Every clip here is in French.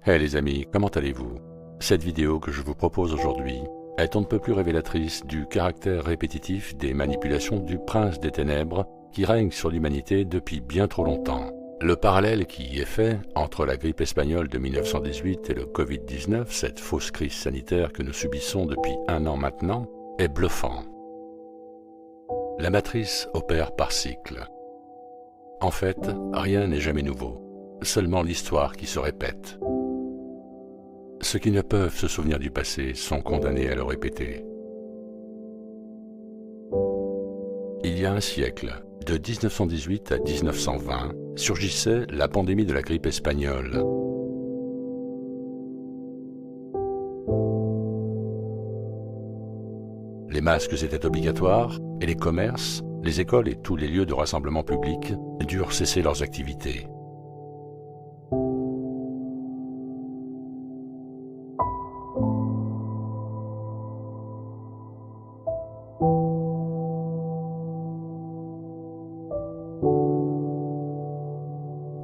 Hey les amis, comment allez-vous? Cette vidéo que je vous propose aujourd'hui est on ne peut plus révélatrice du caractère répétitif des manipulations du prince des ténèbres qui règne sur l'humanité depuis bien trop longtemps. Le parallèle qui y est fait entre la grippe espagnole de 1918 et le Covid-19, cette fausse crise sanitaire que nous subissons depuis 1 an maintenant, est bluffant. La matrice opère par cycle. En fait, rien n'est jamais nouveau, seulement l'histoire qui se répète. Ceux qui ne peuvent se souvenir du passé sont condamnés à le répéter. Il y a un siècle, de 1918 à 1920, surgissait la pandémie de la grippe espagnole. Les masques étaient obligatoires et les commerces, les écoles et tous les lieux de rassemblement public durent cesser leurs activités.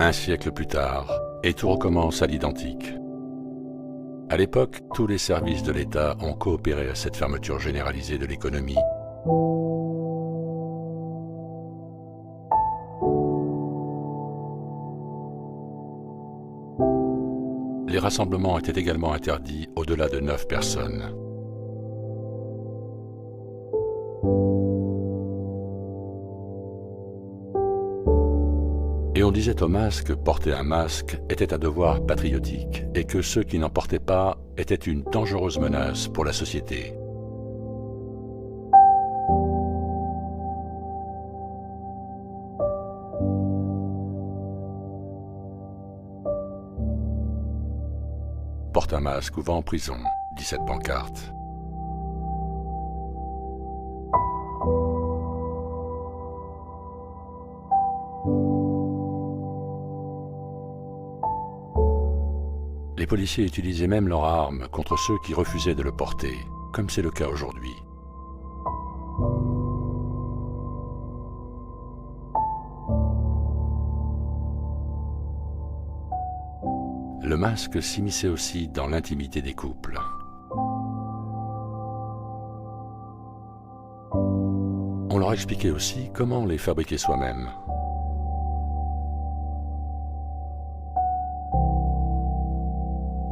Un siècle plus tard, et tout recommence à l'identique. À l'époque, tous les services de l'État ont coopéré à cette fermeture généralisée de l'économie. Les rassemblements étaient également interdits au-delà de 9 personnes. Et on disait aux masques que porter un masque était un devoir patriotique et que ceux qui n'en portaient pas étaient une dangereuse menace pour la société. Porte un masque ou va en prison, dit cette pancarte. Les policiers utilisaient même leurs armes contre ceux qui refusaient de le porter, comme c'est le cas aujourd'hui. Le masque s'immisçait aussi dans l'intimité des couples. On leur expliquait aussi comment les fabriquer soi-même.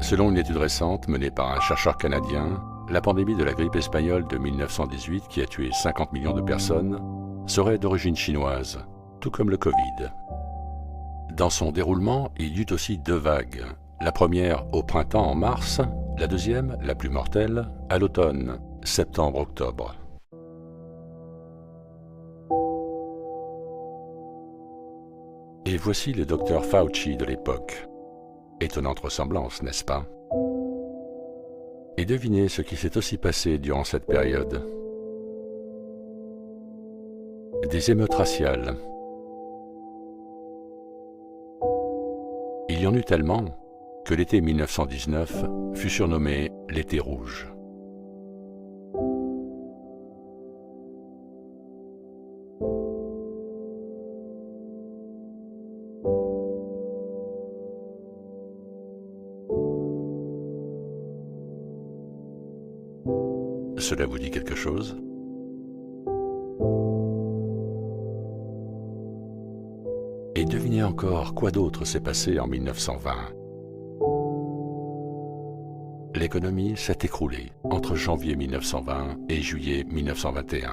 Selon une étude récente menée par un chercheur canadien, la pandémie de la grippe espagnole de 1918, qui a tué 50 millions de personnes, serait d'origine chinoise, tout comme le Covid. Dans son déroulement, il y eut aussi 2 vagues. La première au printemps en mars, la deuxième, la plus mortelle, à l'automne, septembre-octobre. Et voici le docteur Fauci de l'époque. Étonnante ressemblance, n'est-ce pas? Et devinez ce qui s'est aussi passé durant cette période. Des émeutes raciales. Il y en eut tellement que l'été 1919 fut surnommé l'été rouge. Cela vous dit quelque chose? Et devinez encore quoi d'autre s'est passé en 1920. L'économie s'est écroulée entre janvier 1920 et juillet 1921.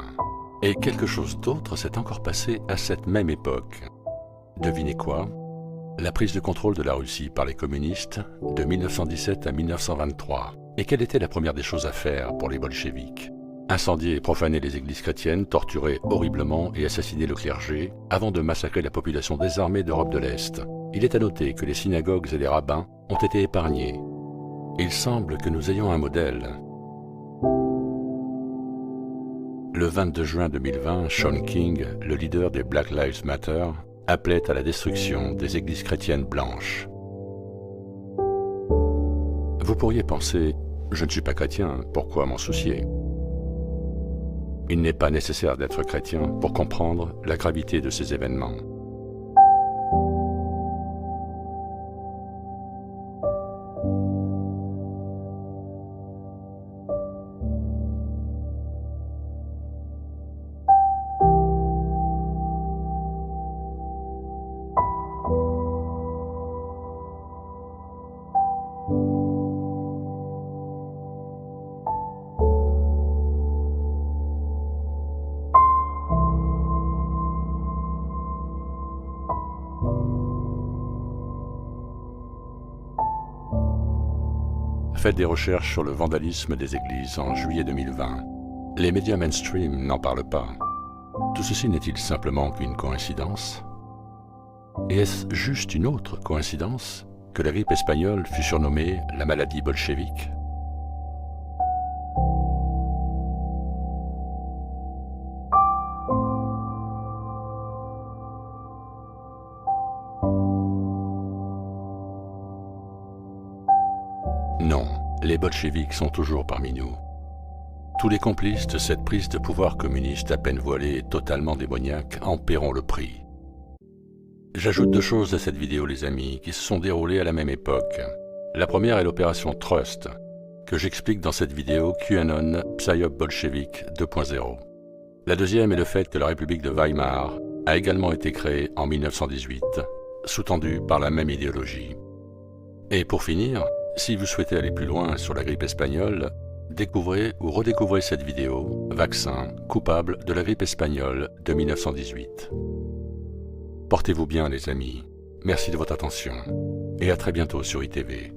Et quelque chose d'autre s'est encore passé à cette même époque. Devinez quoi? La prise de contrôle de la Russie par les communistes de 1917 à 1923. Et quelle était la première des choses à faire pour les bolcheviks? Incendier et profaner les églises chrétiennes, torturer horriblement et assassiner le clergé, avant de massacrer la population désarmée d'Europe de l'Est. Il est à noter que les synagogues et les rabbins ont été épargnés. Il semble que nous ayons un modèle. Le 22 juin 2020, Shaun King, le leader des Black Lives Matter, appelait à la destruction des églises chrétiennes blanches. Vous pourriez penser, je ne suis pas chrétien, pourquoi m'en soucier? Il n'est pas nécessaire d'être chrétien pour comprendre la gravité de ces événements. Faites des recherches sur le vandalisme des églises en juillet 2020. Les médias mainstream n'en parlent pas. Tout ceci n'est-il simplement qu'une coïncidence? Et est-ce juste une autre coïncidence que la grippe espagnole fut surnommée la maladie bolchevique? Non, les bolcheviks sont toujours parmi nous. Tous les complices de cette prise de pouvoir communiste à peine voilée et totalement démoniaque en paieront le prix. J'ajoute 2 choses à cette vidéo, les amis, qui se sont déroulées à la même époque. La première est l'opération Trust, que j'explique dans cette vidéo QAnon Psyop Bolchevique 2.0. La deuxième est le fait que la République de Weimar a également été créée en 1918, sous-tendue par la même idéologie. Et pour finir, si vous souhaitez aller plus loin sur la grippe espagnole, découvrez ou redécouvrez cette vidéo, Vaccin, coupable de la grippe espagnole de 1918. Portez-vous bien les amis, merci de votre attention et à très bientôt sur ITV.